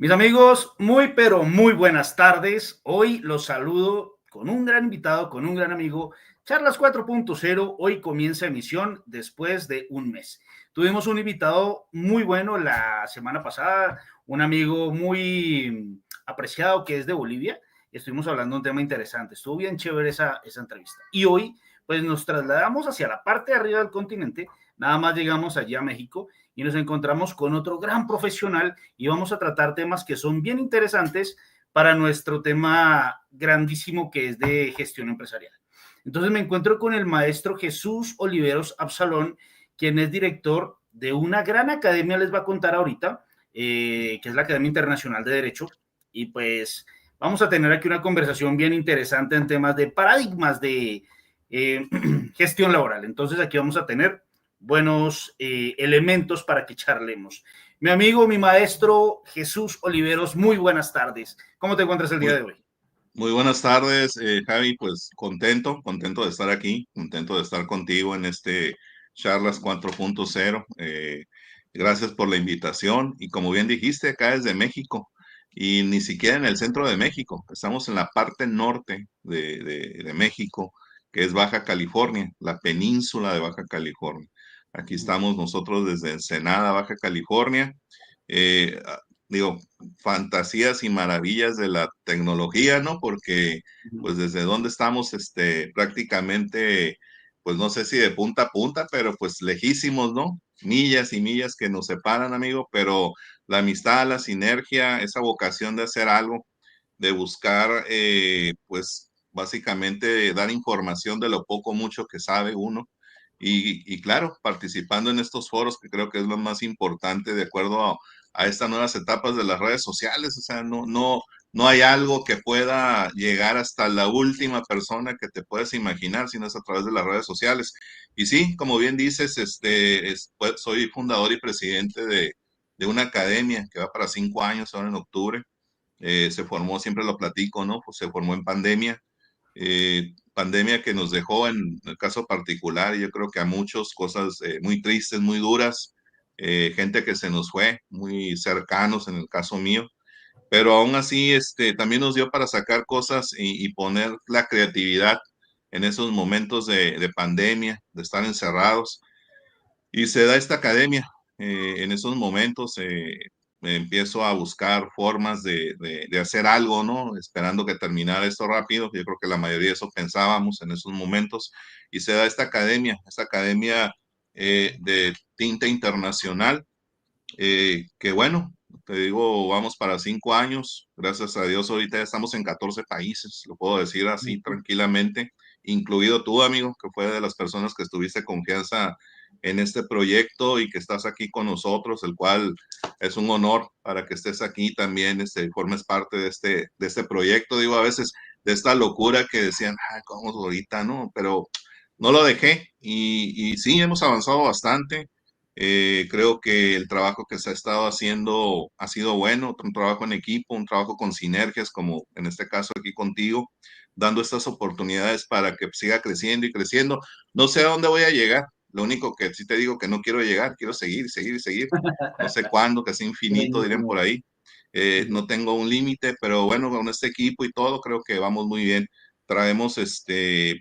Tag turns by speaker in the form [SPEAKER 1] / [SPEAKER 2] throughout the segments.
[SPEAKER 1] Mis amigos, muy pero muy buenas tardes. Hoy los saludo con un gran invitado, con un gran amigo. Charlas 4.0, hoy comienza emisión después de un mes. Tuvimos un invitado muy bueno la semana pasada, un amigo muy apreciado que es de Bolivia. Estuvimos hablando de un tema interesante. Estuvo bien chévere esa entrevista. Y hoy, pues nos trasladamos hacia la parte de arriba del continente. Nada más llegamos allí a México y nos encontramos con otro gran profesional y vamos a tratar temas que son bien interesantes para nuestro tema grandísimo que es de gestión empresarial. Entonces me encuentro con el maestro Jesús Oliveros Absalón, quien es director de una gran academia, les va a contar ahorita, que es la Academia Internacional de Derecho, y pues vamos a tener aquí una conversación bien interesante en temas de paradigmas de gestión laboral. Entonces aquí vamos a tener buenos elementos para que charlemos. Mi amigo, mi maestro Jesús Oliveros, muy buenas tardes. ¿Cómo te encuentras el día
[SPEAKER 2] Muy,
[SPEAKER 1] de hoy?
[SPEAKER 2] muy buenas tardes, Javi. Pues contento de estar aquí, contento de estar contigo en este Charlas 4.0. Gracias por la invitación. Y como bien dijiste, acá desde México y ni siquiera en el centro de México. Estamos en la parte norte de México, que es Baja California, la península de Baja California. Aquí estamos nosotros desde Ensenada, Baja California. Eh, Digo, fantasías y maravillas de la tecnología, ¿no? Porque, pues, desde donde estamos, prácticamente, pues, no sé si de punta a punta, pero pues lejísimos, ¿no? Millas y millas que nos separan, amigo, pero la amistad, la sinergia, esa vocación de hacer algo, de buscar, pues, básicamente dar información de lo poco o mucho que sabe uno. Y claro, participando en estos foros, que creo que es lo más importante de acuerdo a estas nuevas etapas de las redes sociales. O sea, no hay algo que pueda llegar hasta la última persona que te puedes imaginar, sino es a través de las redes sociales. Y sí, como bien dices, pues, soy fundador y presidente de una academia que va para 5 años ahora en octubre. Se formó, siempre lo platico, ¿no? Pues se formó en pandemia. Pandemia que nos dejó en el caso particular, y yo creo que a muchos cosas muy tristes, muy duras, gente que se nos fue, muy cercanos en el caso mío, pero aún así también nos dio para sacar cosas y poner la creatividad en esos momentos de pandemia, de estar encerrados, y se da esta academia. En esos momentos empiezo a buscar formas de hacer algo, ¿no? Esperando que terminara esto rápido. Yo creo que la mayoría de eso pensábamos en esos momentos. Y se da esta academia de tinte internacional, que bueno, te digo, vamos para 5 años. Gracias a Dios, ahorita ya estamos en 14 países, lo puedo decir así tranquilamente, incluido tú, amigo, que fue de las personas que estuviste confianza en este proyecto y que estás aquí con nosotros, el cual es un honor para que estés aquí también, formes parte de este proyecto. Digo, a veces de esta locura que decían, ay, ¿cómo ahorita, no? Pero no lo dejé y sí, hemos avanzado bastante. Creo que el trabajo que se ha estado haciendo ha sido bueno, un trabajo en equipo, un trabajo con sinergias, como en este caso aquí contigo, dando estas oportunidades para que siga creciendo y creciendo. No sé a dónde voy a llegar, lo único que sí te digo que no quiero llegar, quiero seguir, seguir, seguir. No sé cuándo, que sea infinito, dirían por ahí. No tengo un límite, pero bueno, con este equipo y todo, creo que vamos muy bien. Traemos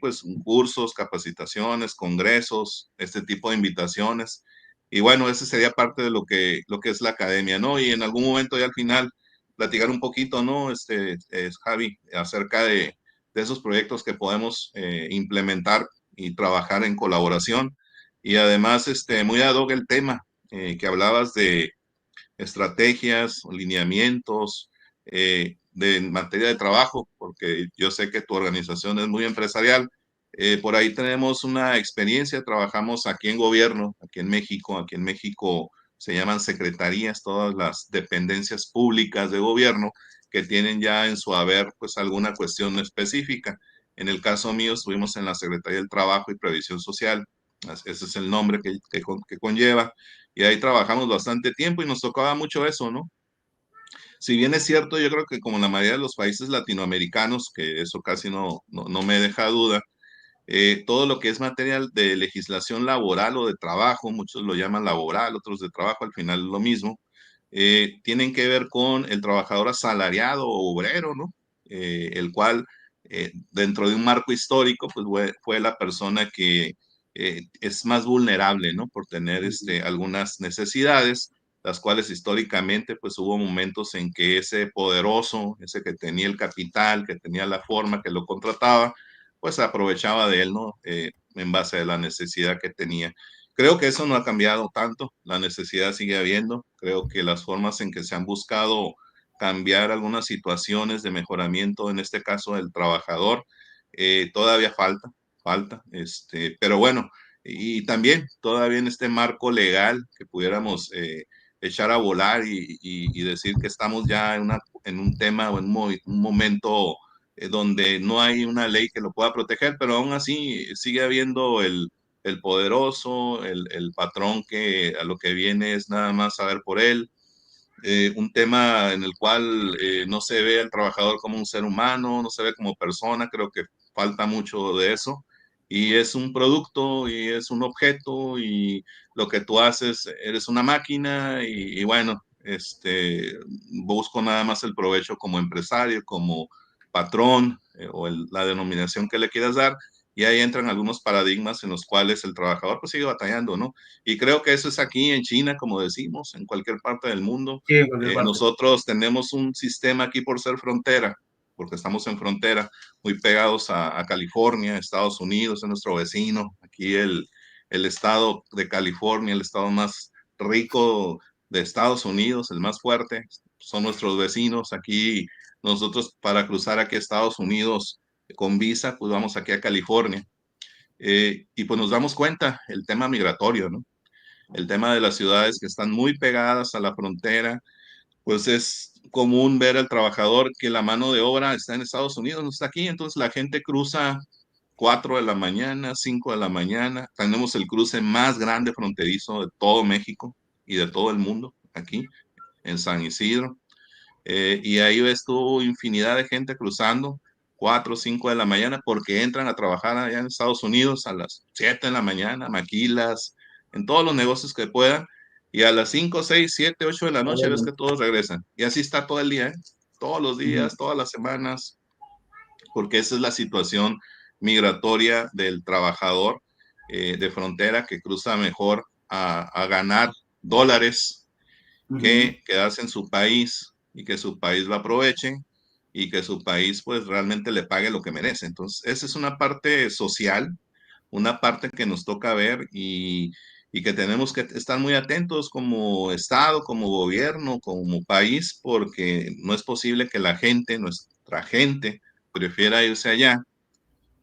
[SPEAKER 2] pues cursos, capacitaciones, congresos, este tipo de invitaciones. Y bueno, ese sería parte de lo que es la academia, ¿no? Y en algún momento ya al final platicar un poquito, ¿no? Javi, acerca de esos proyectos que podemos implementar y trabajar en colaboración. Y además, muy ad hoc el tema que hablabas de estrategias, lineamientos, de materia de trabajo, porque yo sé que tu organización es muy empresarial. Por ahí tenemos una experiencia, trabajamos aquí en gobierno, aquí en México se llaman secretarías, todas las dependencias públicas de gobierno que tienen ya en su haber pues alguna cuestión específica. En el caso mío estuvimos en la Secretaría del Trabajo y Previsión Social, ese es el nombre que conlleva, y ahí trabajamos bastante tiempo y nos tocaba mucho eso, ¿no? Si bien es cierto, yo creo que como en la mayoría de los países latinoamericanos, que eso casi no me deja duda, todo lo que es material de legislación laboral o de trabajo, muchos lo llaman laboral, otros de trabajo, al final es lo mismo, tienen que ver con el trabajador asalariado o obrero, ¿no? El cual, dentro de un marco histórico, pues fue la persona que es más vulnerable, ¿no? Por tener algunas necesidades, las cuales históricamente, pues hubo momentos en que ese poderoso, ese que tenía el capital, que tenía la forma, que lo contrataba, pues aprovechaba de él, ¿no? En base a la necesidad que tenía. Creo que eso no ha cambiado tanto, la necesidad sigue habiendo. Creo que las formas en que se han buscado cambiar algunas situaciones de mejoramiento, en este caso del trabajador, todavía falta, pero bueno, y también todavía en este marco legal que pudiéramos echar a volar y decir que estamos ya en un tema o en un momento donde no hay una ley que lo pueda proteger, pero aún así sigue habiendo el poderoso, el patrón que a lo que viene es nada más saber por él, un tema en el cual no se ve al trabajador como un ser humano, no se ve como persona, creo que falta mucho de eso, y es un producto y es un objeto y lo que tú haces, eres una máquina y bueno, busco nada más el provecho como empresario, como patrón la denominación que le quieras dar, y ahí entran algunos paradigmas en los cuales el trabajador pues sigue batallando, ¿no? Y creo que eso es aquí en China, como decimos, en cualquier parte del mundo.
[SPEAKER 1] Sí, en cualquier parte.
[SPEAKER 2] Nosotros tenemos un sistema aquí por ser frontera, porque estamos en frontera, muy pegados a California, Estados Unidos, es nuestro vecino. Aquí el estado de California, el estado más rico de Estados Unidos, el más fuerte, son nuestros vecinos. Aquí nosotros para cruzar aquí a Estados Unidos con visa, pues vamos aquí a California. Y pues nos damos cuenta el tema migratorio, ¿no? El tema de las ciudades que están muy pegadas a la frontera, pues es común ver al trabajador que la mano de obra está en Estados Unidos, no está aquí, entonces la gente cruza 4 de la mañana, 5 de la mañana, tenemos el cruce más grande fronterizo de todo México y de todo el mundo, aquí en San Isidro, y ahí ves tú infinidad de gente cruzando 4 o 5 de la mañana porque entran a trabajar allá en Estados Unidos a las 7 de la mañana, maquilas, en todos los negocios que puedan, y a las 5 6 7 8 de la noche ves que todos regresan. Y así está todo el día, ¿eh? Todos los días, todas las semanas, porque esa es la situación migratoria del trabajador de frontera que cruza mejor a ganar dólares que quedarse en su país y que su país lo aproveche y que su país pues realmente le pague lo que merece. Entonces, esa es una parte social, una parte que nos toca ver y que tenemos que estar muy atentos como Estado, como gobierno, como país, porque no es posible que la gente, nuestra gente, prefiera irse allá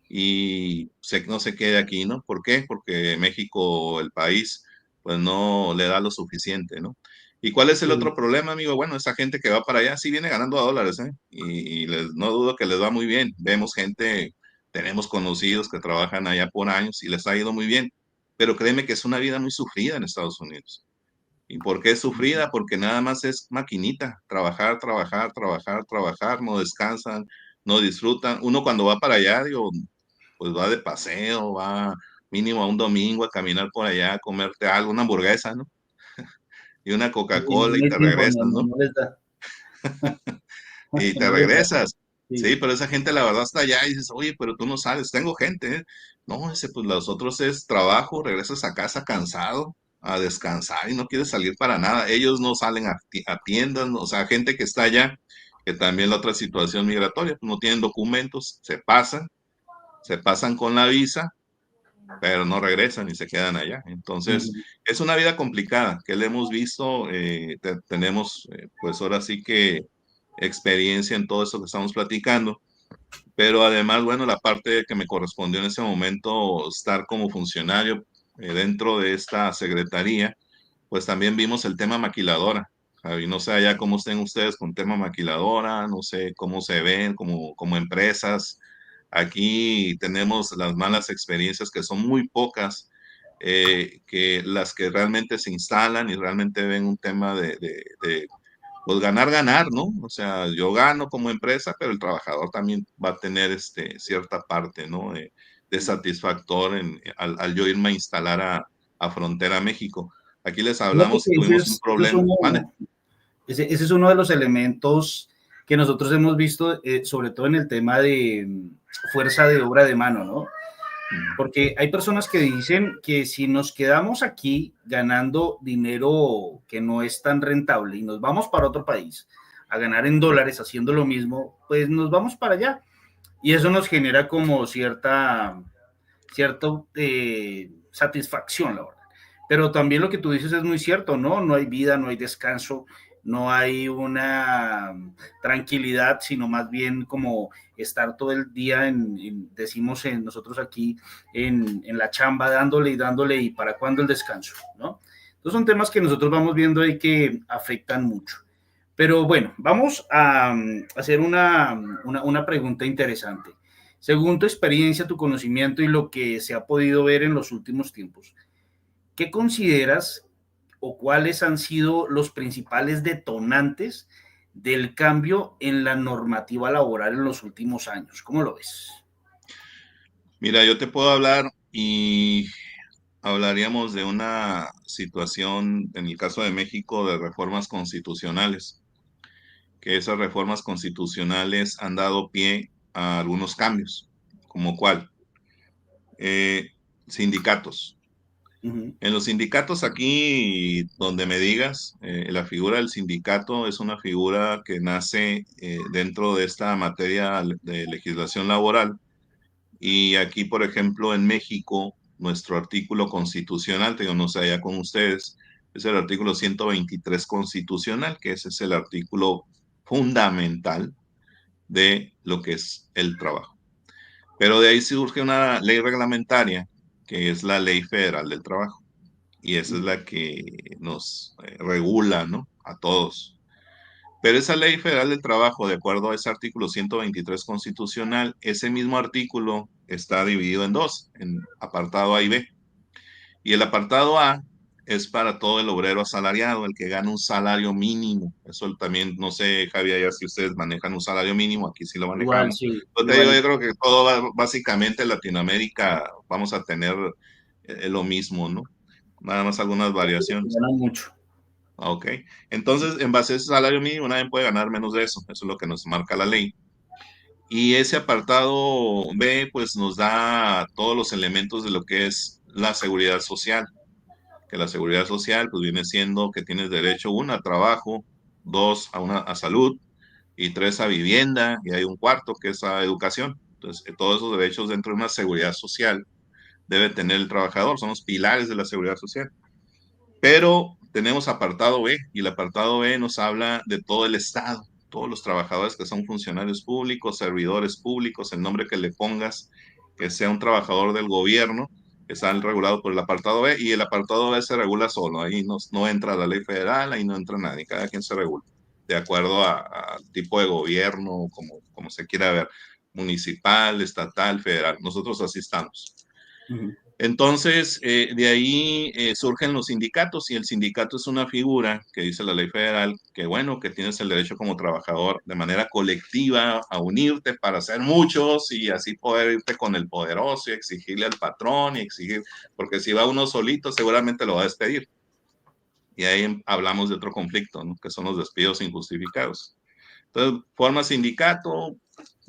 [SPEAKER 2] y no se quede aquí, ¿no? ¿Por qué? Porque México, el país, pues no le da lo suficiente, ¿no? ¿Y cuál es el
[SPEAKER 1] Sí,
[SPEAKER 2] otro problema, amigo? Bueno, esa gente que va para allá sí viene ganando a dólares, ¿eh? No dudo que les va muy bien. Vemos gente, tenemos conocidos que trabajan allá por años y les ha ido muy bien, pero créeme que es una vida muy sufrida en Estados Unidos. ¿Y por qué es sufrida? Porque nada más es maquinita, trabajar, trabajar, trabajar, trabajar, no descansan, no disfrutan. Uno cuando va para allá, digo, pues va de paseo, va mínimo a un domingo a caminar por allá, a comerte algo, una hamburguesa, ¿no? Y una
[SPEAKER 1] sí, no,
[SPEAKER 2] Coca-Cola
[SPEAKER 1] no
[SPEAKER 2] y
[SPEAKER 1] hay
[SPEAKER 2] te
[SPEAKER 1] tiempo,
[SPEAKER 2] regresas,
[SPEAKER 1] no, no,
[SPEAKER 2] ¿no?
[SPEAKER 1] no les da,
[SPEAKER 2] Y te
[SPEAKER 1] no les da.
[SPEAKER 2] regresas. Sí,
[SPEAKER 1] Sí,
[SPEAKER 2] pero esa gente la verdad está allá y dices, oye, pero tú no sales, tengo gente, ¿eh? No, ese, pues los otros es trabajo, regresas a casa cansado, a descansar y no quieres salir para nada. Ellos no salen a tiendas, o sea, gente que está allá, que también la otra situación migratoria, pues no tienen documentos, se pasan con la visa pero no regresan y se quedan allá. Entonces,
[SPEAKER 1] ujú,
[SPEAKER 2] es una vida complicada que le hemos visto, tenemos pues ahora sí que experiencia en todo esto que estamos platicando, pero además, bueno, la parte que me correspondió en ese momento, estar como funcionario dentro de esta secretaría, pues también vimos el tema maquiladora. Javi, no sé allá cómo estén ustedes con tema maquiladora, no sé cómo se ven como empresas. Aquí tenemos las malas experiencias que son muy pocas, que las que realmente se instalan y realmente ven un tema pues ganar, ganar, ¿no? O sea, yo gano como empresa, pero el trabajador también va a tener cierta parte, ¿no? De satisfactor al yo irme a instalar a Frontera México. Aquí les
[SPEAKER 1] fíjate
[SPEAKER 2] hablamos y
[SPEAKER 1] que
[SPEAKER 2] tuvimos un problema. ¿Vale?
[SPEAKER 1] Ese es uno de los elementos que nosotros hemos visto, sobre todo en el tema de fuerza de obra de mano, ¿no? Porque hay personas que dicen que si nos quedamos aquí ganando dinero que no es tan rentable y nos vamos para otro país a ganar en dólares haciendo lo mismo, pues nos vamos para allá. Y eso nos genera como cierta satisfacción, la verdad. Pero también lo que tú dices es muy cierto, ¿no? No hay vida, no hay descanso, no hay una tranquilidad, sino más bien como estar todo el día decimos nosotros aquí, en la chamba, dándole y dándole, y para cuándo el descanso, ¿no? Entonces son temas que nosotros vamos viendo ahí que afectan mucho. Pero bueno, vamos a hacer una pregunta interesante. Según tu experiencia, tu conocimiento y lo que se ha podido ver en los últimos tiempos, ¿qué consideras o cuáles han sido los principales detonantes del cambio en la normativa laboral en los últimos años? ¿Cómo lo ves?
[SPEAKER 2] Mira, yo te puedo hablar y hablaríamos de una situación, en el caso de México, de reformas constitucionales, que esas reformas constitucionales han dado pie a algunos cambios, como cuál, eh, sindicatos.
[SPEAKER 1] Uh -huh.
[SPEAKER 2] En los sindicatos aquí, donde me digas, la figura del sindicato es una figura que nace dentro de esta materia de legislación laboral. Y aquí, por ejemplo, en México, nuestro artículo constitucional, te digo, no sé, allá con ustedes, es el artículo 123 constitucional, que ese es el artículo fundamental de lo que es el trabajo. Pero de ahí surge una ley reglamentaria, que es la Ley Federal del Trabajo. Y esa es la que nos regula, ¿no? A todos. Pero esa Ley Federal del Trabajo, de acuerdo a ese artículo 123 constitucional, ese mismo artículo está dividido en dos, en apartado A y B. Y el apartado A es para todo el obrero asalariado, el que gana un salario mínimo. Eso también, no sé, Javier, ya si ustedes manejan un salario mínimo, aquí sí lo
[SPEAKER 1] Igual,
[SPEAKER 2] manejamos.
[SPEAKER 1] sí,
[SPEAKER 2] Yo te digo,
[SPEAKER 1] igual.
[SPEAKER 2] yo creo que todo, básicamente en Latinoamérica vamos a tener lo mismo, ¿no? Nada más algunas variaciones.
[SPEAKER 1] Ganan mucho.
[SPEAKER 2] Ok. Entonces, en base a ese salario mínimo, nadie puede ganar menos de eso. Eso es lo que nos marca la ley. Y ese apartado B, pues nos da todos los elementos de lo que es la seguridad social. Que la seguridad social, pues viene siendo que tienes derecho, uno, a trabajo, dos, a salud, y tres, a vivienda, y hay un cuarto que es a educación. Entonces, todos esos derechos dentro de una seguridad social debe tener el trabajador. Son los pilares de la seguridad social. Pero tenemos apartado B y el apartado B nos habla de todo el Estado, todos los trabajadores que son funcionarios públicos, servidores públicos, el nombre que le pongas, que sea un trabajador del gobierno, que están regulados por el apartado B y el apartado B se regula solo, ahí no entra la ley federal, ahí no entra nadie, cada quien se regula, de acuerdo al tipo de gobierno, como se quiera ver, municipal, estatal, federal. Nosotros así estamos.
[SPEAKER 1] Uh -huh.
[SPEAKER 2] Entonces, de ahí surgen los sindicatos y el sindicato es una figura que dice la ley federal que, bueno, que tienes el derecho como trabajador de manera colectiva a unirte para ser muchos y así poder irte con el poderoso y exigirle al patrón y exigir, porque si va uno solito seguramente lo va a despedir. Y ahí hablamos de otro conflicto, ¿no? Que son los despidos injustificados. Entonces, forma sindicato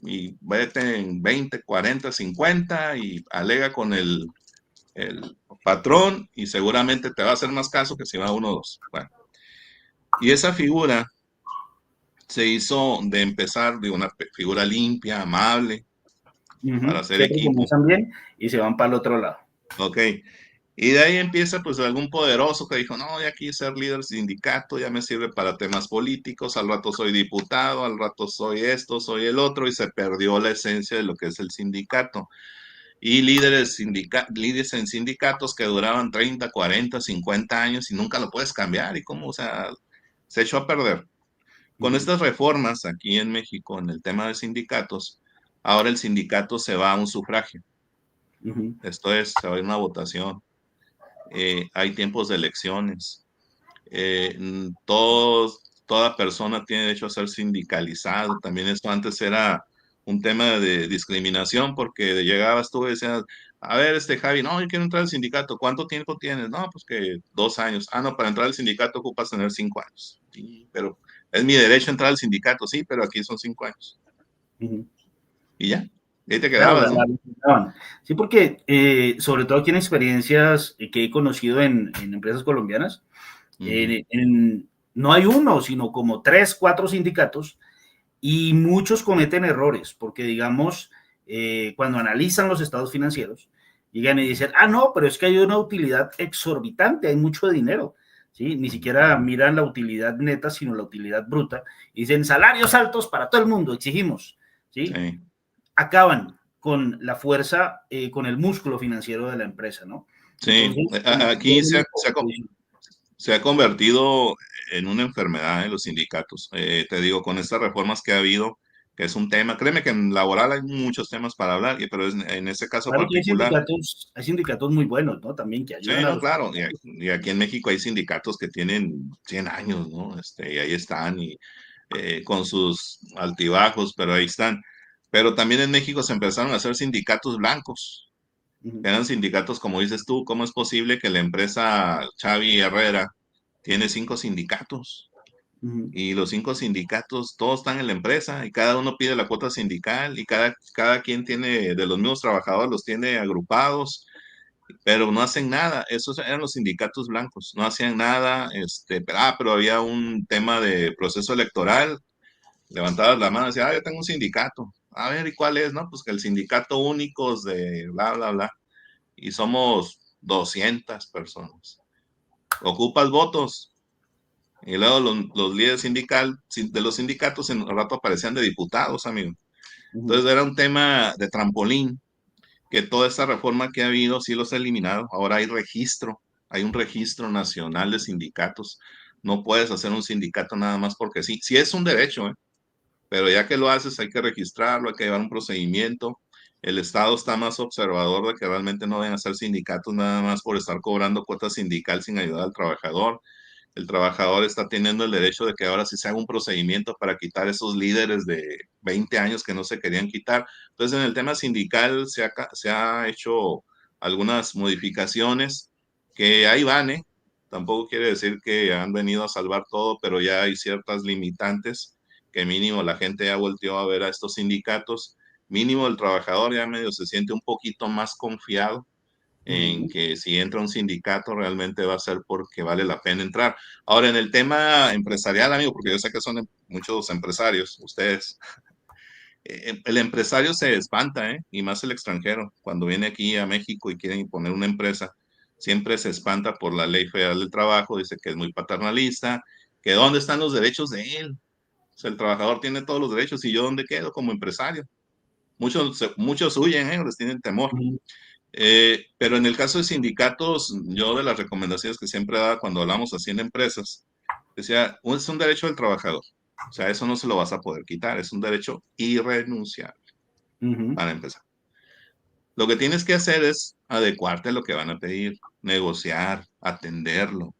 [SPEAKER 2] y vete en 20, 40, 50 y alega con el patrón y seguramente te va a hacer más caso que si va uno o dos. Bueno, y esa figura se hizo de empezar de una figura limpia, amable,
[SPEAKER 1] Uh
[SPEAKER 2] para
[SPEAKER 1] -huh.
[SPEAKER 2] hacer
[SPEAKER 1] Siempre
[SPEAKER 2] equipo.
[SPEAKER 1] comienzan bien y se van para el otro lado.
[SPEAKER 2] Ok. Y de ahí empieza pues algún poderoso que dijo, no, ya aquí ser líder sindicato ya me sirve para temas políticos, al rato soy diputado, al rato soy esto, soy el otro, y se perdió la esencia de lo que es el sindicato. Y líderes en sindicatos que duraban 30, 40, 50 años y nunca lo puedes cambiar. ¿Y cómo? O sea, se echó a perder.
[SPEAKER 1] Uh
[SPEAKER 2] Con
[SPEAKER 1] -huh.
[SPEAKER 2] estas reformas aquí en México, en el tema de sindicatos, ahora el sindicato se va a un sufragio.
[SPEAKER 1] Uh -huh.
[SPEAKER 2] Esto es, se va a ir a una votación. Hay tiempos de elecciones. Toda persona tiene derecho a ser sindicalizado. También esto antes era un tema de discriminación porque llegabas tú y decías, a ver, Javi, no, yo quiero entrar al sindicato. ¿Cuánto tiempo tienes? No, pues que 2 años. Ah, no, para entrar al sindicato ocupas tener 5 años. Sí, pero Es mi derecho entrar al sindicato, sí, pero aquí son 5 años.
[SPEAKER 1] Ujú.
[SPEAKER 2] Y ya, ahí te
[SPEAKER 1] Claro,
[SPEAKER 2] quedabas, ¿no?
[SPEAKER 1] sí, porque sobre todo aquí en experiencias que he conocido en empresas colombianas,
[SPEAKER 2] Ujú.
[SPEAKER 1] no hay uno, sino como 3, 4 sindicatos y muchos cometen errores, porque digamos, cuando analizan los estados financieros, llegan y dicen, ah, no, pero es que hay una utilidad exorbitante, hay mucho dinero, ¿sí? Ni
[SPEAKER 2] Ujú.
[SPEAKER 1] siquiera miran la utilidad neta, sino la utilidad bruta, y dicen, salarios altos para todo el mundo, exigimos, ¿sí?
[SPEAKER 2] Sí,
[SPEAKER 1] Acaban con la fuerza, con el músculo financiero de la empresa, ¿no?
[SPEAKER 2] sí.
[SPEAKER 1] Entonces, como que
[SPEAKER 2] Aquí
[SPEAKER 1] tienen
[SPEAKER 2] se ha convertido en una enfermedad en los sindicatos. Te digo, con estas reformas que ha habido, que es un tema, créeme que en laboral hay muchos temas para hablar, pero en ese caso
[SPEAKER 1] claro que
[SPEAKER 2] particular,
[SPEAKER 1] hay sindicatos muy buenos, ¿no? También que
[SPEAKER 2] sí,
[SPEAKER 1] ayudan a
[SPEAKER 2] no,
[SPEAKER 1] los
[SPEAKER 2] claro, y aquí en México hay sindicatos que tienen 100 años, ¿no? Y ahí están, y con sus altibajos, pero ahí están. Pero también en México se empezaron a hacer sindicatos blancos,
[SPEAKER 1] uh-huh,
[SPEAKER 2] eran sindicatos, como dices tú, ¿cómo es posible que la empresa Xavi Herrera tiene 5 sindicatos?
[SPEAKER 1] uh-huh.
[SPEAKER 2] Y los 5 sindicatos, todos están en la empresa y cada uno pide la cuota sindical y cada quien tiene, de los mismos trabajadores, los tiene agrupados, pero no hacen nada. Esos eran los sindicatos blancos, no hacían nada. Pero había un tema de proceso electoral. Levantabas la mano y decías, yo tengo un sindicato. A ver, ¿y cuál es? No, pues que el sindicato únicos de bla, bla, bla. Y somos 200 personas. Ocupas votos. Y luego los líderes de los sindicatos en un rato aparecían de diputados, amigo.
[SPEAKER 1] Uh-huh.
[SPEAKER 2] Entonces era un tema de trampolín, que toda esta reforma que ha habido sí los ha eliminado. Ahora hay un registro nacional de sindicatos. No puedes hacer un sindicato nada más porque sí. Sí es un derecho, ¿eh? Pero ya que lo haces hay que registrarlo, hay que llevar un procedimiento. El Estado está más observador de que realmente no vayan a hacer sindicatos nada más por estar cobrando cuota sindical sin ayudar al trabajador. El trabajador está teniendo el derecho de que ahora sí se haga un procedimiento para quitar esos líderes de 20 años que no se querían quitar. Entonces, en el tema sindical se ha hecho algunas modificaciones que ahí van, ¿eh? Tampoco quiere decir que han venido a salvar todo, pero ya hay ciertas limitantes que mínimo la gente ya volteó a ver a estos sindicatos. Mínimo el trabajador ya medio se siente un poquito más confiado en
[SPEAKER 1] Uh-huh.
[SPEAKER 2] que si entra un sindicato realmente va a ser porque vale la pena entrar. Ahora, en el tema empresarial, amigo, porque yo sé que son muchos empresarios, ustedes, el empresario se espanta, ¿eh? Y más el extranjero, cuando viene aquí a México y quieren poner una empresa, siempre se espanta por la ley federal del trabajo, dice que es muy paternalista, que dónde están los derechos de él. O sea, el trabajador tiene todos los derechos y yo dónde quedo como empresario. Muchos huyen, ¿eh? Les tienen temor.
[SPEAKER 1] Uh-huh.
[SPEAKER 2] Pero en el caso de sindicatos, yo de las recomendaciones que siempre daba cuando hablamos así en empresas, decía, es un derecho del trabajador. O sea, eso no se lo vas a poder quitar, es un derecho irrenunciable
[SPEAKER 1] Uh-huh.
[SPEAKER 2] para empezar. Lo que tienes que hacer es adecuarte a lo que van a pedir, negociar, atenderlo.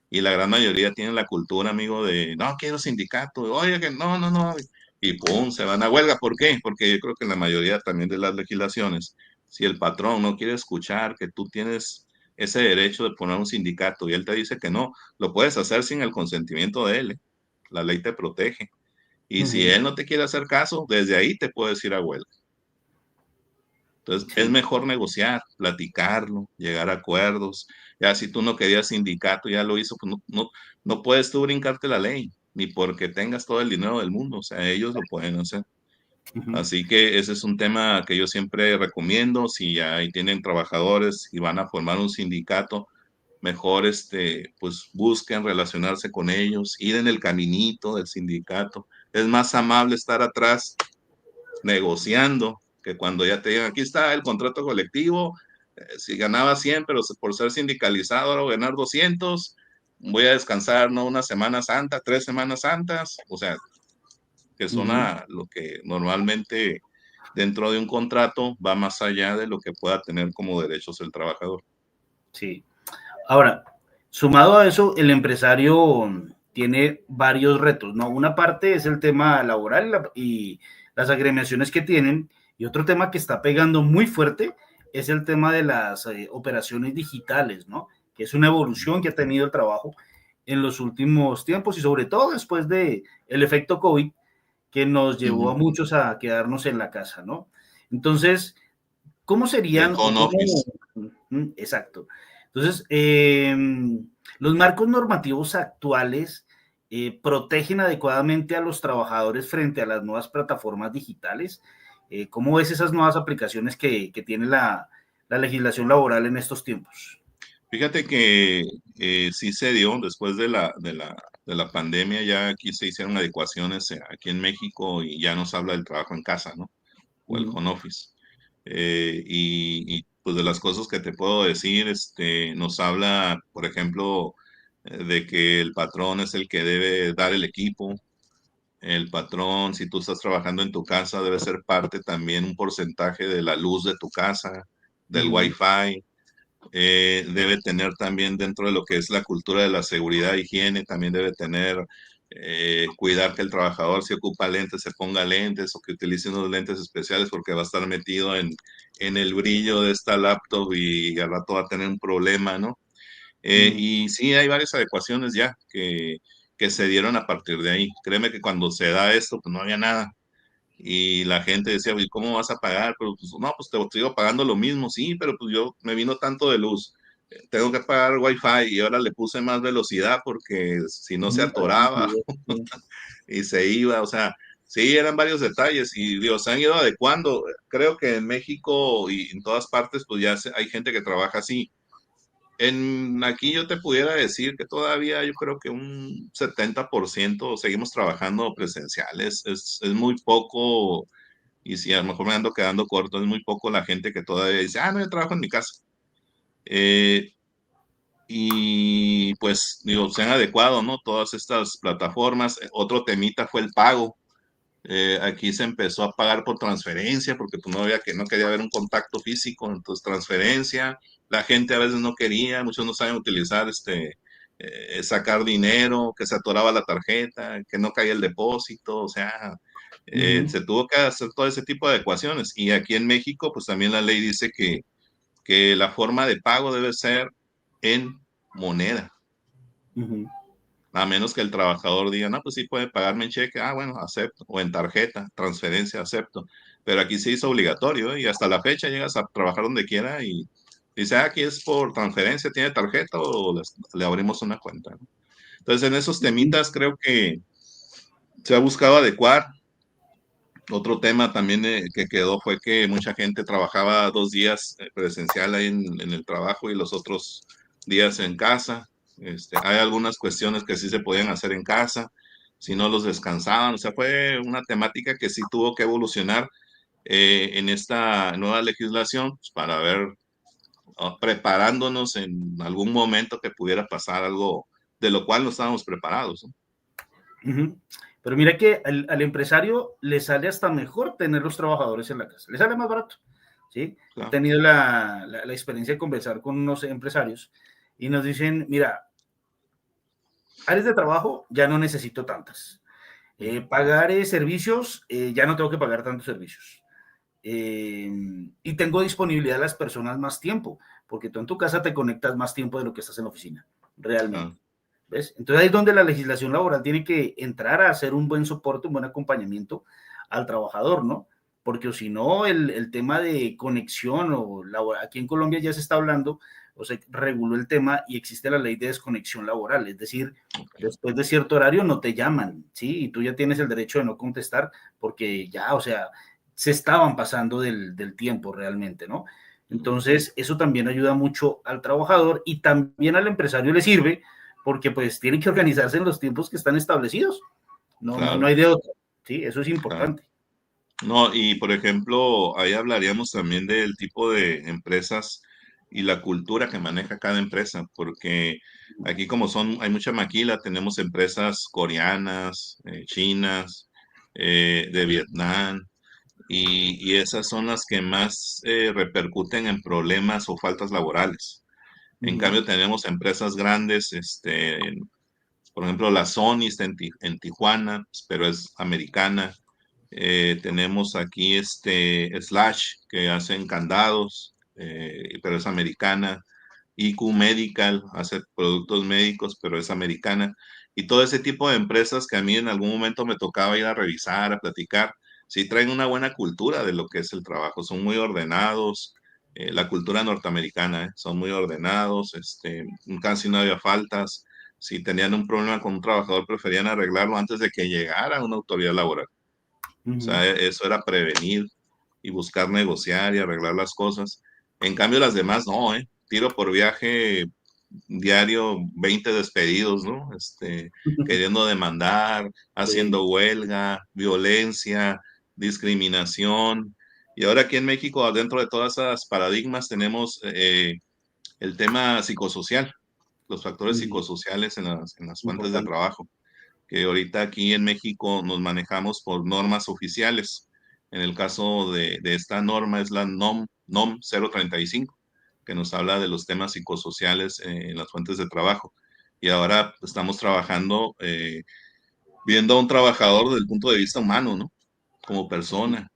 [SPEAKER 2] Y la gran mayoría tienen la cultura, amigo, de, no, quiero sindicato, oye, que no, no, no, y pum, se van a huelga. ¿Por qué? Porque yo creo que en la mayoría también de las legislaciones, si el patrón no quiere escuchar que tú tienes ese derecho de poner un sindicato y él te dice que no, lo puedes hacer sin el consentimiento de él, ¿eh? La ley te protege. Y si
[SPEAKER 1] Uh-huh.
[SPEAKER 2] él no te quiere hacer caso, desde ahí te puedes ir a huelga. Entonces, es
[SPEAKER 1] Sí.
[SPEAKER 2] mejor negociar, platicarlo, llegar a acuerdos. Ya si tú no querías sindicato, ya lo hizo, pues no puedes tú brincarte la ley, ni porque tengas todo el dinero del mundo. O sea, ellos lo pueden hacer.
[SPEAKER 1] Uh-huh.
[SPEAKER 2] Así que ese es un tema que yo siempre recomiendo. Si ya ahí tienen trabajadores y van a formar un sindicato, mejor pues busquen relacionarse con ellos, ir en el caminito del sindicato. Es más amable estar atrás negociando, que cuando ya te digan, aquí está el contrato colectivo, si ganaba 100, pero por ser sindicalizado ahora voy a ganar 200, voy a descansar, no una Semana Santa, 3 Semanas Santas, o sea, que
[SPEAKER 1] Uh-huh.
[SPEAKER 2] suena lo que normalmente dentro de un contrato va más allá de lo que pueda tener como derechos el trabajador.
[SPEAKER 1] Sí. Ahora, sumado a eso, el empresario tiene varios retos, ¿no? Una parte es el tema laboral y las agremiaciones que tienen, y otro tema que está pegando muy fuerte es el tema de las operaciones digitales, ¿no? Que es una evolución que ha tenido el trabajo en los últimos tiempos y sobre todo después de el efecto COVID que nos llevó a muchos a quedarnos en la casa, ¿no? Entonces, ¿cómo
[SPEAKER 2] Del
[SPEAKER 1] serían o
[SPEAKER 2] home
[SPEAKER 1] cómo?
[SPEAKER 2] office.
[SPEAKER 1] Exacto. Entonces, los marcos normativos actuales protegen adecuadamente a los trabajadores frente a las nuevas plataformas digitales. ¿Cómo ves esas nuevas aplicaciones que tiene la legislación laboral en estos tiempos?
[SPEAKER 2] Fíjate que sí se dio después de la pandemia, ya aquí se hicieron adecuaciones aquí en México y ya nos habla del trabajo en casa, ¿no? O el
[SPEAKER 1] Ujú,
[SPEAKER 2] home office. Pues de las cosas que te puedo decir, nos habla, por ejemplo, de que el patrón es el que debe dar el equipo. El patrón, si tú estás trabajando en tu casa, debe ser parte también un porcentaje de la luz de tu casa, del
[SPEAKER 1] ujú,
[SPEAKER 2] wifi. Debe tener también dentro de lo que es la cultura de la seguridad e higiene, también debe tener, cuidar que el trabajador si ocupa lentes, se ponga lentes o que utilice unos lentes especiales porque va a estar metido en el brillo de esta laptop y al rato va a tener un problema, ¿no?
[SPEAKER 1] ujú,
[SPEAKER 2] Y sí, hay varias adecuaciones ya que se dieron a partir de ahí. Créeme que cuando se da esto, pues no había nada. Y la gente decía, "Oye, ¿cómo vas a pagar?" Pero pues no, pues te sigo pagando lo mismo, sí, pero pues yo me vino tanto de luz, tengo que pagar wifi y ahora le puse más velocidad porque si no se
[SPEAKER 1] ujú,
[SPEAKER 2] atoraba y se iba, o sea, sí, eran varios detalles y digo, se han ido adecuando. Creo que en México y en todas partes, pues ya hay gente que trabaja así. Aquí yo te pudiera decir que todavía yo creo que un 70% seguimos trabajando presenciales, es muy poco y si a lo mejor me ando quedando corto, es muy poco la gente que todavía dice, no, yo trabajo en mi casa. Eh, y pues, digo, se han adecuado, ¿no? Todas estas plataformas. Otro temita fue el pago. Aquí se empezó a pagar por transferencia porque pues, no quería haber un contacto físico, entonces transferencia. La gente a veces no quería, muchos no saben utilizar sacar dinero, que se atoraba la tarjeta, que no caía el depósito, o sea,
[SPEAKER 1] ujú,
[SPEAKER 2] se tuvo que hacer todo ese tipo de adecuaciones. Y aquí en México, pues también la ley dice que la forma de pago debe ser en moneda.
[SPEAKER 1] ujú,
[SPEAKER 2] A menos que el trabajador diga, no, pues sí puede pagarme en cheque, bueno, acepto, o en tarjeta, transferencia, acepto. Pero aquí se hizo obligatorio, ¿eh? Y hasta la fecha llegas a trabajar donde quiera y dice, aquí es por transferencia, ¿tiene tarjeta o le abrimos una cuenta? ¿No? Entonces, en esos
[SPEAKER 1] ujú,
[SPEAKER 2] temitas creo que se ha buscado adecuar. Otro tema también que quedó fue que mucha gente trabajaba 2 días presencial ahí en el trabajo y los otros días en casa. Hay algunas cuestiones que sí se podían hacer en casa, si no los descansaban. O sea, fue una temática que sí tuvo que evolucionar en esta nueva legislación pues, para ver, preparándonos en algún momento que pudiera pasar algo de lo cual no estábamos preparados. ¿No?
[SPEAKER 1] ujú. Pero mira que al empresario le sale hasta mejor tener los trabajadores en la casa, le sale más barato, ¿sí? He
[SPEAKER 2] Claro.
[SPEAKER 1] tenido la experiencia de conversar con unos empresarios y nos dicen, mira, áreas de trabajo ya no necesito tantas. Pagar servicios, ya no tengo que pagar tantos servicios. Eh, y tengo disponibilidad de las personas más tiempo, porque tú en tu casa te conectas más tiempo de lo que estás en la oficina, realmente.
[SPEAKER 2] Claro.
[SPEAKER 1] ¿Ves? Entonces ahí es donde la legislación laboral tiene que entrar a hacer un buen soporte, un buen acompañamiento al trabajador, ¿no? Porque si no, el tema de conexión o laboral, aquí en Colombia ya se está hablando, o se reguló el tema y existe la ley de desconexión laboral, es decir,
[SPEAKER 2] Ok.
[SPEAKER 1] después de cierto horario no te llaman, ¿sí? Y tú ya tienes el derecho de no contestar porque ya, o sea, se estaban pasando del tiempo realmente, ¿no? Entonces, eso también ayuda mucho al trabajador y también al empresario le sirve porque pues tienen que organizarse en los tiempos que están establecidos. No
[SPEAKER 2] Claro,
[SPEAKER 1] hay de otra. Sí, eso es
[SPEAKER 2] claro.
[SPEAKER 1] importante.
[SPEAKER 2] No, y por ejemplo, ahí hablaríamos también del tipo de empresas y la cultura que maneja cada empresa, porque aquí como hay mucha maquila, tenemos empresas coreanas, chinas, de Vietnam, y esas son las que más repercuten en problemas o faltas laborales. En
[SPEAKER 1] Ujú,
[SPEAKER 2] cambio, tenemos empresas grandes, por ejemplo, la Sony está en Tijuana, pero es americana. Tenemos aquí Slash, que hacen candados, pero es americana. IQ Medical hace productos médicos, pero es americana. Y todo ese tipo de empresas que a mí en algún momento me tocaba ir a revisar, a platicar, sí traen una buena cultura de lo que es el trabajo, son muy ordenados, la cultura norteamericana, son muy ordenados, casi no había faltas, si tenían un problema con un trabajador preferían arreglarlo antes de que llegara una autoridad laboral. O
[SPEAKER 1] Ujú.
[SPEAKER 2] sea, eso era prevenir y buscar negociar y arreglar las cosas. En cambio, las demás no, ¿eh? Tiro por viaje diario, 20 despedidos, ¿no? Queriendo demandar,
[SPEAKER 1] Sí.
[SPEAKER 2] haciendo huelga, violencia, discriminación. Y ahora aquí en México, dentro de todas esas paradigmas, tenemos el tema psicosocial, los factores
[SPEAKER 1] Ujú.
[SPEAKER 2] psicosociales en las fuentes de
[SPEAKER 1] Importante.
[SPEAKER 2] trabajo, que ahorita aquí en México nos manejamos por normas oficiales. En el caso de esta norma es la NOM 035, que nos habla de los temas psicosociales en las fuentes de trabajo. Y ahora estamos trabajando, viendo a un trabajador desde el punto de vista humano, ¿no? Como persona,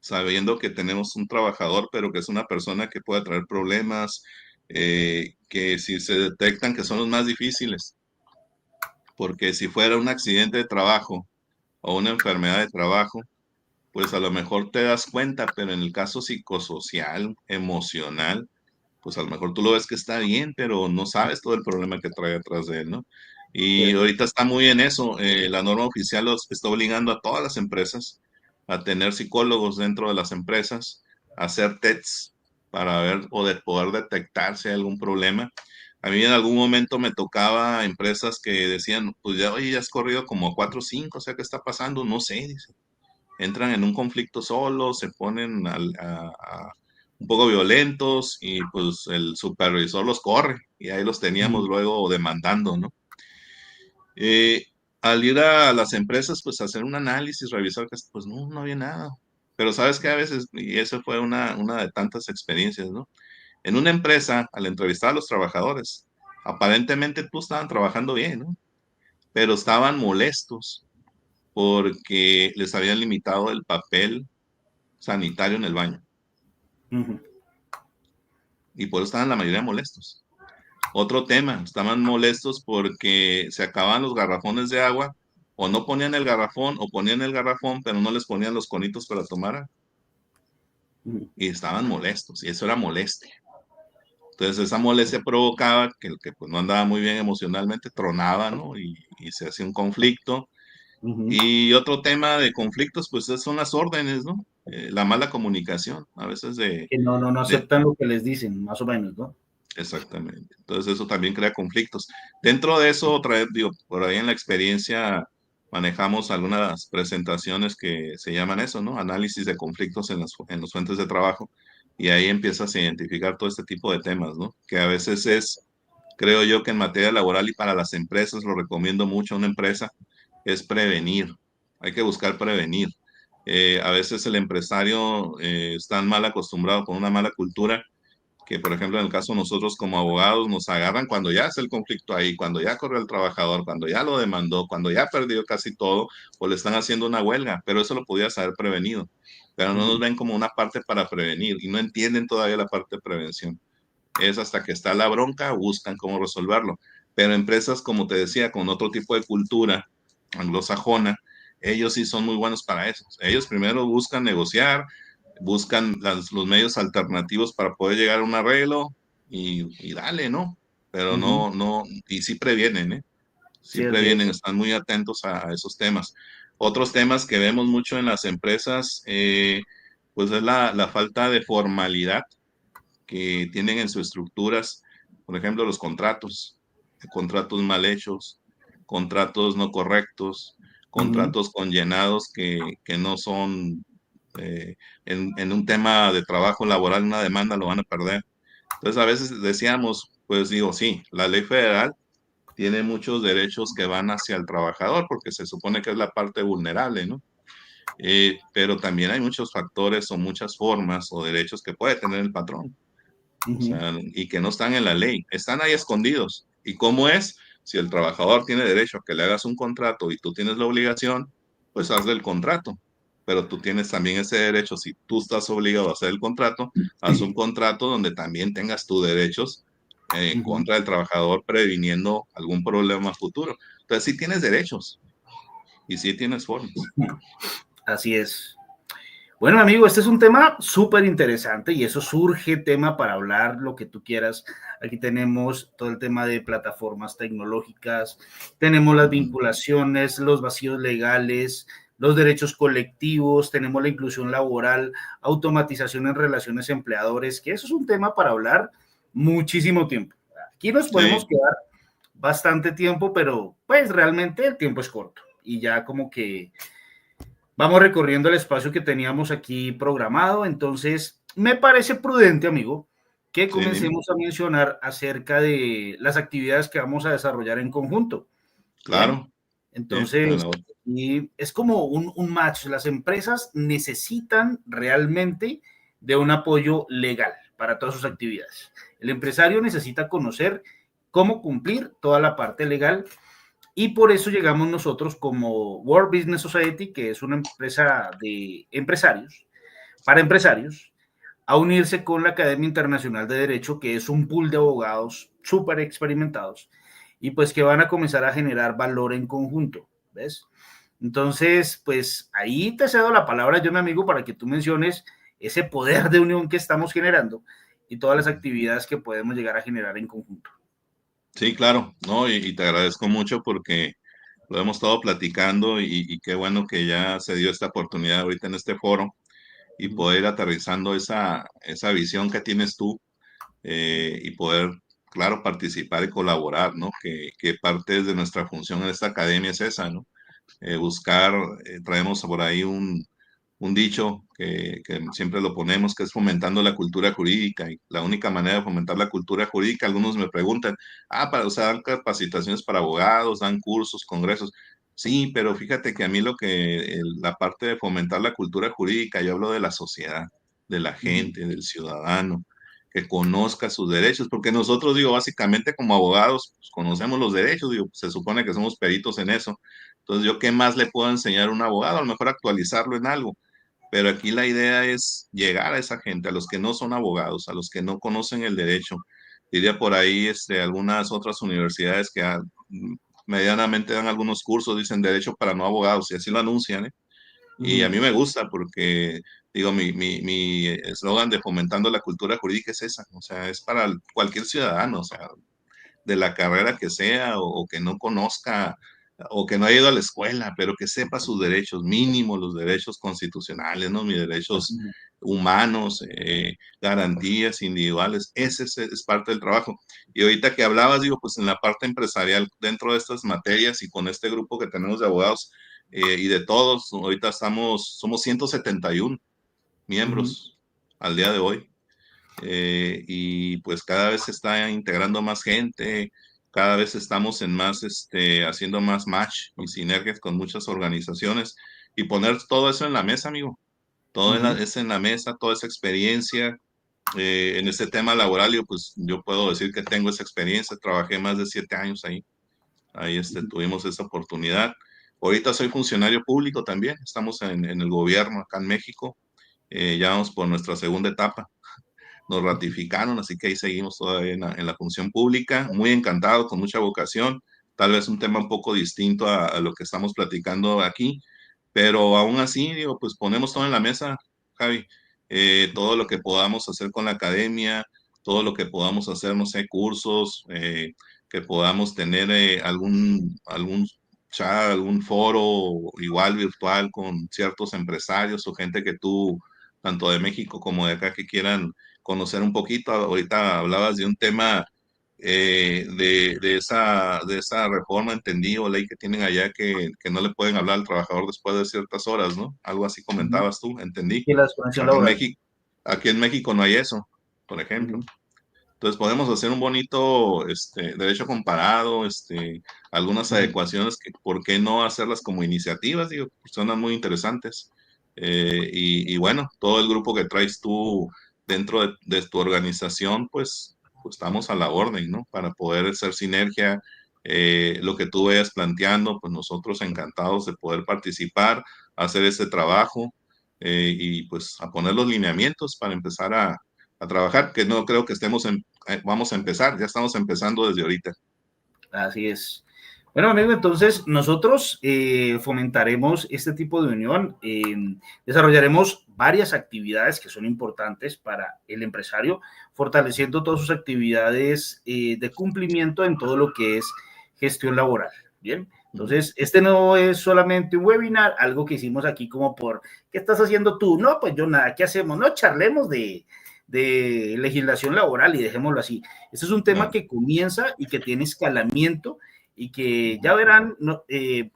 [SPEAKER 2] sabiendo que tenemos un trabajador, pero que es una persona que puede traer problemas, que si se detectan que son los más difíciles, porque si fuera un accidente de trabajo o una enfermedad de trabajo, pues a lo mejor te das cuenta, pero en el caso psicosocial, emocional, pues a lo mejor tú lo ves que está bien, pero no sabes todo el problema que trae atrás de él, ¿no? Y
[SPEAKER 1] Cierto.
[SPEAKER 2] ahorita está muy en eso, la norma oficial los está obligando a todas las empresas a tener psicólogos dentro de las empresas, a hacer tests para ver o de poder detectar si hay algún problema. A mí en algún momento me tocaba empresas que decían, pues ya, oye, ya has corrido como 4 o 5, o sea, ¿qué está pasando? No sé, dice. Entran en un conflicto solos, se ponen un poco violentos y pues el supervisor los corre y ahí los teníamos
[SPEAKER 1] Ujú.
[SPEAKER 2] luego demandando, ¿no? Eh, Al ir a las empresas, pues hacer un análisis, revisar que pues no había nada. Pero sabes que a veces, y eso fue una de tantas experiencias, ¿no? En una empresa, al entrevistar a los trabajadores, aparentemente pues estaban trabajando bien, ¿no? Pero estaban molestos porque les habían limitado el papel sanitario en el baño
[SPEAKER 1] Ujú.
[SPEAKER 2] y por eso estaban la mayoría molestos. Otro tema, estaban molestos porque se acababan los garrafones de agua o no ponían el garrafón o ponían el garrafón pero no les ponían los conitos para tomar
[SPEAKER 1] Ujú.
[SPEAKER 2] y estaban molestos y eso era molestia. Entonces esa molestia provocaba que el que pues no andaba muy bien emocionalmente tronaba, ¿no? Y se hacía un conflicto.
[SPEAKER 1] Ujú.
[SPEAKER 2] Y otro tema de conflictos pues son las órdenes, ¿no? La mala comunicación, a veces
[SPEAKER 1] Que no
[SPEAKER 2] de
[SPEAKER 1] aceptan lo que les dicen, más o menos, ¿no?
[SPEAKER 2] exactamente. Entonces eso también crea conflictos. Dentro de eso, otra vez, digo, por ahí en la experiencia manejamos algunas presentaciones que se llaman eso, ¿no? Análisis de conflictos en los fuentes de trabajo. Y ahí empiezas a identificar todo este tipo de temas, ¿no? Que a veces es, creo yo que en materia laboral y para las empresas, lo recomiendo mucho a una empresa, es prevenir. Hay que buscar prevenir. A veces el empresario está mal acostumbrado con una mala cultura que, por ejemplo, en el caso de nosotros como abogados, nos agarran cuando ya es el conflicto ahí, cuando ya corrió el trabajador, cuando ya lo demandó, cuando ya perdió casi todo, o le están haciendo una huelga, pero eso lo podías haber prevenido. Pero no nos
[SPEAKER 1] Ujú.
[SPEAKER 2] ven como una parte para prevenir y no entienden todavía la parte de prevención. Es hasta que está la bronca, buscan cómo resolverlo. Pero empresas, como te decía, con otro tipo de cultura anglosajona, ellos sí son muy buenos para eso. Ellos primero buscan negociar, buscan los medios alternativos para poder llegar a un arreglo y dale, ¿no? Pero
[SPEAKER 1] Ujú.
[SPEAKER 2] y sí previenen, ¿eh? Sí
[SPEAKER 1] Sí, es de
[SPEAKER 2] previenen,
[SPEAKER 1] eso.
[SPEAKER 2] están muy atentos a esos temas. Otros temas que vemos mucho en las empresas, pues es la falta de formalidad que tienen en sus estructuras, por ejemplo, los contratos mal hechos, contratos no correctos,
[SPEAKER 1] Ujú.
[SPEAKER 2] contratos con llenados que no son, eh, en un tema de trabajo laboral, una demanda lo van a perder. Entonces, a veces decíamos, pues digo, sí, la ley federal tiene muchos derechos que van hacia el trabajador, porque se supone que es la parte vulnerable, ¿no? Pero también hay muchos factores o muchas formas o derechos que puede tener el patrón. O
[SPEAKER 1] Ujú.
[SPEAKER 2] sea, y que no están en la ley, están ahí escondidos. ¿Y cómo es? Si el trabajador tiene derecho a que le hagas un contrato y tú tienes la obligación, pues hazle el contrato. Pero tú tienes también ese derecho, si tú estás obligado a hacer el contrato, haz un contrato donde también tengas tus derechos en contra del trabajador, previniendo algún problema futuro. Entonces, sí tienes derechos y sí tienes formas.
[SPEAKER 1] Así es. Bueno, amigo, este es un tema súper interesante y eso surge tema para hablar lo que tú quieras. Aquí tenemos todo el tema de plataformas tecnológicas, tenemos las vinculaciones, los vacíos legales, los derechos colectivos, tenemos la inclusión laboral, automatización en relaciones empleadores, que eso es un tema para hablar muchísimo tiempo. Aquí nos podemos
[SPEAKER 2] Sí.
[SPEAKER 1] quedar bastante tiempo, pero pues realmente el tiempo es corto y ya como que vamos recorriendo el espacio que teníamos aquí programado, entonces me parece prudente, amigo, que
[SPEAKER 2] Sí, dime.
[SPEAKER 1] comencemos a mencionar acerca de las actividades que vamos a desarrollar en conjunto. Bien,
[SPEAKER 2] Claro. Sí,
[SPEAKER 1] entonces,
[SPEAKER 2] adelante.
[SPEAKER 1] y es como un match. Las empresas necesitan realmente de un apoyo legal para todas sus actividades. El empresario necesita conocer cómo cumplir toda la parte legal y por eso llegamos nosotros como World Business Society, que es una empresa de empresarios, para empresarios, a unirse con la Academia Internacional de Derecho, que es un pool de abogados súper experimentados y pues que van a comenzar a generar valor en conjunto, ¿ves? Entonces, pues ahí te cedo la palabra yo, mi amigo, para que tú menciones ese poder de unión que estamos generando y todas las actividades que podemos llegar a generar en conjunto.
[SPEAKER 2] Sí, claro, no, y te agradezco mucho porque lo hemos estado platicando y qué bueno que ya se dio esta oportunidad ahorita en este foro y poder ir aterrizando esa visión que tienes tú y poder, claro, participar y colaborar, ¿no? Que parte de nuestra función en esta academia es esa, ¿no? Buscar, traemos por ahí un dicho que siempre lo ponemos, que es fomentando la cultura jurídica. Y la única manera de fomentar la cultura jurídica, algunos me preguntan, o sea, dan capacitaciones para abogados, dan cursos, congresos. Sí, pero fíjate que a mí la parte de fomentar la cultura jurídica, yo hablo de la sociedad, de la gente, del ciudadano, que conozca sus derechos, porque nosotros, digo, básicamente como abogados, pues, conocemos los derechos, digo, se supone que somos peritos en eso. Entonces, ¿yo qué más le puedo enseñar a un abogado? A lo mejor actualizarlo en algo, pero aquí la idea es llegar a esa gente, a los que no son abogados, a los que no conocen el derecho. Diría por ahí, algunas otras universidades que medianamente dan algunos cursos, dicen derecho para no abogados, y así lo anuncian, ¿eh? Y a mí me gusta porque, digo, mi eslogan de fomentando la cultura jurídica es esa, o sea, es para cualquier ciudadano, o sea, de la carrera que sea o que no conozca o que no haya ido a la escuela, pero que sepa sus derechos mínimos, los derechos constitucionales, ¿no? Mis derechos humanos, garantías individuales, ese es parte del trabajo. Y ahorita que hablabas, digo, pues en la parte empresarial, dentro de estas materias y con este grupo que tenemos de abogados y de todos, ahorita somos 171 miembros al día de hoy y pues cada vez se está integrando más gente, cada vez estamos en más, haciendo más match y sinergias con muchas organizaciones y poner todo eso en la mesa, amigo, eso en la mesa, toda esa experiencia. En este tema laboral, pues yo puedo decir que tengo esa experiencia, trabajé más de 7 años ahí tuvimos esa oportunidad. Ahorita soy funcionario público también, estamos en el gobierno acá en México, ya vamos por nuestra segunda etapa, nos ratificaron, así que ahí seguimos todavía en la función pública, muy encantado, con mucha vocación, tal vez un tema un poco distinto a lo que estamos platicando aquí, pero aún así, digo, pues ponemos todo en la mesa, Javi, todo lo que podamos hacer con la academia, todo lo que podamos hacer, no sé, cursos, que podamos tener algún chat, algún foro igual virtual con ciertos empresarios o gente que tú, tanto de México como de acá, que quieran conocer un poquito. Ahorita hablabas de un tema de esa reforma, entendí, o ley que tienen allá que no le pueden hablar al trabajador después de ciertas horas, ¿no? Algo así comentabas tú, entendí.
[SPEAKER 1] Y la desconexión
[SPEAKER 2] Aquí en
[SPEAKER 1] laboral.
[SPEAKER 2] México, aquí en México no hay eso, por ejemplo. Entonces podemos hacer un bonito derecho comparado, algunas adecuaciones que, ¿por qué no hacerlas como iniciativas? Digo, suenan muy interesantes. Y bueno, todo el grupo que traes tú dentro de tu organización, pues estamos a la orden, ¿no? Para poder hacer sinergia, lo que tú vayas planteando, pues nosotros encantados de poder participar, hacer ese trabajo y pues a poner los lineamientos para empezar a trabajar, que no creo que estemos vamos a empezar, ya estamos empezando desde ahorita.
[SPEAKER 1] Así es. Bueno, amigo, entonces nosotros fomentaremos este tipo de unión, desarrollaremos varias actividades que son importantes para el empresario, fortaleciendo todas sus actividades de cumplimiento en todo lo que es gestión laboral. Bien, entonces este no es solamente un webinar, algo que hicimos aquí como por, ¿qué estás haciendo tú? No, pues yo nada, ¿qué hacemos? No, charlemos de legislación laboral y dejémoslo así. Este es un tema que comienza y que tiene escalamiento y que ya verán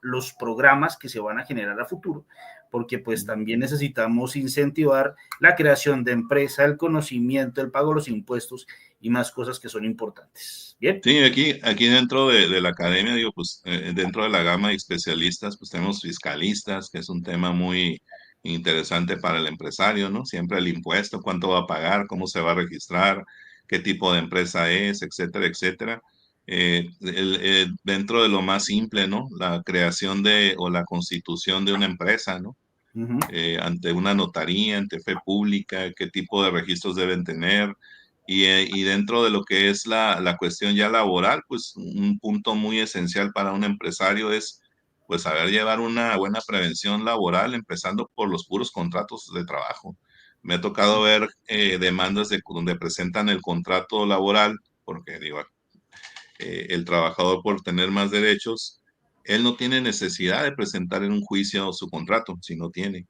[SPEAKER 1] los programas que se van a generar a futuro, porque pues también necesitamos incentivar la creación de empresa, el conocimiento, el pago de los impuestos y más cosas que son importantes. Bien.
[SPEAKER 2] Sí, aquí dentro de la academia, digo, pues dentro de la gama de especialistas, pues tenemos fiscalistas, que es un tema muy interesante para el empresario, ¿no? Siempre el impuesto, cuánto va a pagar, cómo se va a registrar, qué tipo de empresa es, etcétera, etcétera. Dentro de lo más simple, ¿no? La creación o la constitución de una empresa, ¿no? Ante una notaría, ante fe pública, qué tipo de registros deben tener. Y dentro de lo que es la cuestión ya laboral, pues un punto muy esencial para un empresario es pues saber llevar una buena prevención laboral, empezando por los puros contratos de trabajo. Me ha tocado ver demandas donde presentan el contrato laboral, porque digo, el trabajador por tener más derechos, él no tiene necesidad de presentar en un juicio su contrato, si no tiene.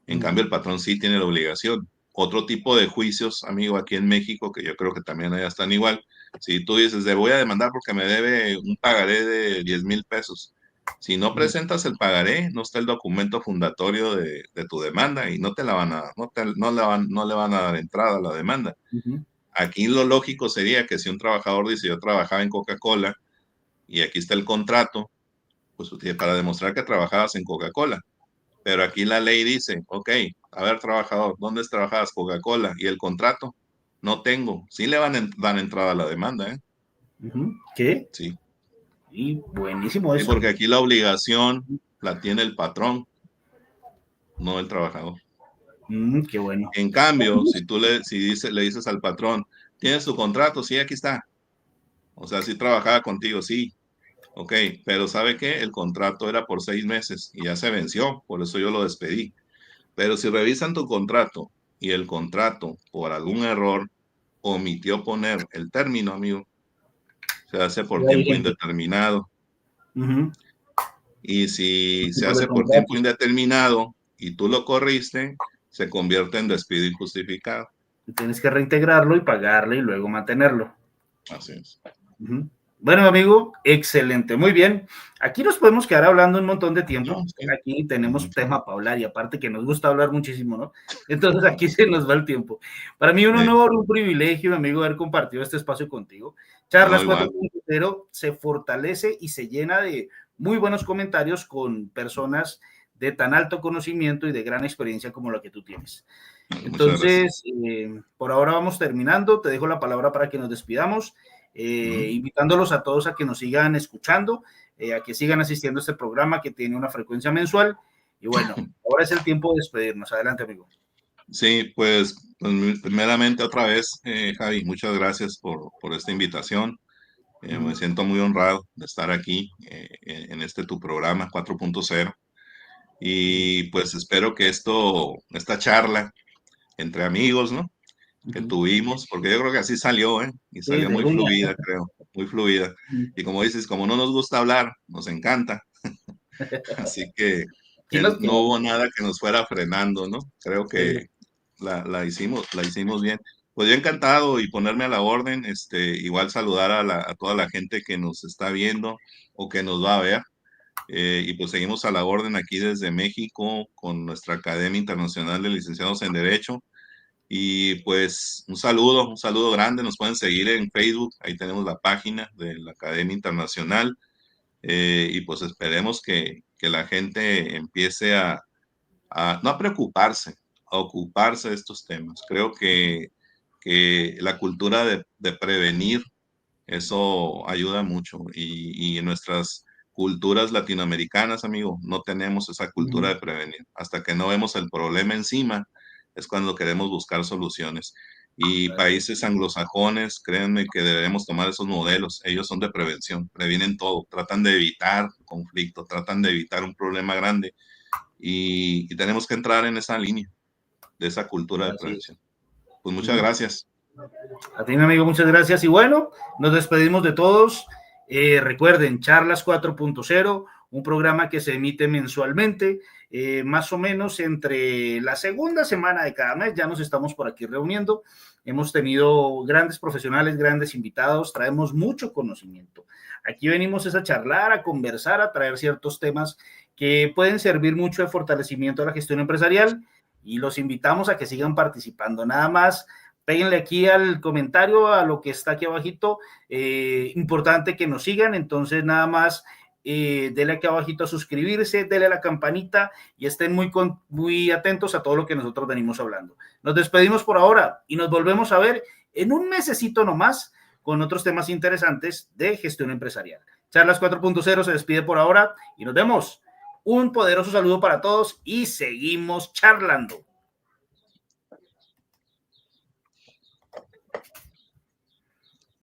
[SPEAKER 2] En cambio, el patrón sí tiene la obligación. Otro tipo de juicios, amigo, aquí en México, que yo creo que también allá están igual. Si tú dices, le voy a demandar porque me debe un pagaré de 10,000 pesos. Si no presentas el pagaré, no está el documento fundatorio de tu demanda y no te la van a, no le van a dar entrada a la demanda. Aquí lo lógico sería que si un trabajador dice, yo trabajaba en Coca-Cola y aquí está el contrato, pues para demostrar que trabajabas en Coca-Cola. Pero aquí la ley dice, ok, a ver, trabajador, ¿dónde trabajabas? Coca-Cola. ¿Y el contrato? No tengo. Sí le van a dar entrada a la demanda, ¿eh?
[SPEAKER 1] ¿Qué?
[SPEAKER 2] Sí.
[SPEAKER 1] Y buenísimo
[SPEAKER 2] Sí,
[SPEAKER 1] eso.
[SPEAKER 2] porque aquí la obligación la tiene el patrón, no el trabajador.
[SPEAKER 1] Qué bueno.
[SPEAKER 2] En cambio, le dices al patrón, ¿tienes tu contrato? Sí, aquí está. O sea, sí trabajaba contigo, sí. Ok, pero ¿sabe qué? El contrato era por 6 meses y ya se venció, por eso yo lo despedí. Pero si revisan tu contrato y el contrato, por algún error, omitió poner el término, amigo, se hace por
[SPEAKER 1] Ya
[SPEAKER 2] tiempo
[SPEAKER 1] vigente.
[SPEAKER 2] indeterminado. Y si se
[SPEAKER 1] Por el
[SPEAKER 2] hace por tiempo
[SPEAKER 1] contrato.
[SPEAKER 2] indeterminado y tú lo corriste, se convierte en despido injustificado.
[SPEAKER 1] Tienes que reintegrarlo y pagarle y luego mantenerlo.
[SPEAKER 2] Así es.
[SPEAKER 1] Bueno, amigo, excelente, muy bien. Aquí nos podemos quedar hablando un montón de tiempo.
[SPEAKER 2] No, sí.
[SPEAKER 1] Aquí tenemos tema para hablar y aparte que nos gusta hablar muchísimo, ¿no? Entonces aquí se nos va el tiempo. Para mí un honor, un privilegio, amigo, haber compartido este espacio contigo.
[SPEAKER 2] No,
[SPEAKER 1] Charlas
[SPEAKER 2] igual.
[SPEAKER 1] 4.0 se fortalece y se llena de muy buenos comentarios con personas de tan alto conocimiento y de gran experiencia como la que tú tienes.
[SPEAKER 2] Muchas gracias.
[SPEAKER 1] Entonces, por ahora vamos terminando. Te dejo la palabra para que nos despidamos. Invitándolos a todos a que nos sigan escuchando, a que sigan asistiendo a este programa que tiene una frecuencia mensual. Y bueno, ahora es el tiempo de despedirnos. Adelante, amigo.
[SPEAKER 2] Sí, pues primeramente otra vez, Javi, muchas gracias por esta invitación. Me siento muy honrado de estar aquí en este tu programa 4.0 y pues espero que esta charla entre amigos, ¿no? Que tuvimos, porque yo creo que así salió, ¿eh? Y
[SPEAKER 1] Sí,
[SPEAKER 2] salió
[SPEAKER 1] de
[SPEAKER 2] muy
[SPEAKER 1] una.
[SPEAKER 2] fluida, creo, muy fluida. Y como dices, como no nos gusta hablar, nos encanta. Así que
[SPEAKER 1] Aquí nos
[SPEAKER 2] no
[SPEAKER 1] quedamos.
[SPEAKER 2] hubo nada que nos fuera frenando, ¿no? Creo
[SPEAKER 1] Sí.
[SPEAKER 2] que la hicimos bien. Pues yo encantado y ponerme a la orden, igual saludar a toda la gente que nos está viendo o que nos va a ver. Y pues seguimos a la orden aquí desde México con nuestra Academia Internacional de Licenciados en Derecho. Y pues un saludo grande. Nos pueden seguir en Facebook, ahí tenemos la página de la Academia Internacional. Y pues esperemos que la gente empiece no a preocuparse, a ocuparse de estos temas. Creo que la cultura de prevenir, eso ayuda mucho. Y en nuestras culturas latinoamericanas, amigo, no tenemos esa cultura de prevenir. Hasta que no vemos el problema encima, es cuando queremos buscar soluciones. Y países anglosajones, créanme que debemos tomar esos modelos. Ellos son de prevención, previenen todo, tratan de evitar conflicto, tratan de evitar un problema grande y tenemos que entrar en esa línea de esa cultura de
[SPEAKER 1] Así es.
[SPEAKER 2] prevención. Pues muchas gracias.
[SPEAKER 1] A ti, mi amigo, muchas gracias. Y bueno, nos despedimos de todos. Recuerden, Charlas 4.0, un programa que se emite mensualmente, más o menos entre la segunda semana de cada mes. Ya nos estamos por aquí reuniendo. Hemos tenido grandes profesionales, grandes invitados, traemos mucho conocimiento. Aquí venimos es a charlar, a conversar, a traer ciertos temas que pueden servir mucho de fortalecimiento a la gestión empresarial y los invitamos a que sigan participando. Nada más, péguenle aquí al comentario, a lo que está aquí abajito, importante que nos sigan, entonces nada más denle aquí abajito a suscribirse, denle a la campanita y estén muy atentos a todo lo que nosotros venimos hablando. Nos despedimos por ahora y nos volvemos a ver en un mesecito nomás con otros temas interesantes de gestión empresarial. Charlas 4.0 se despide por ahora y nos vemos. Un poderoso saludo para todos y seguimos charlando.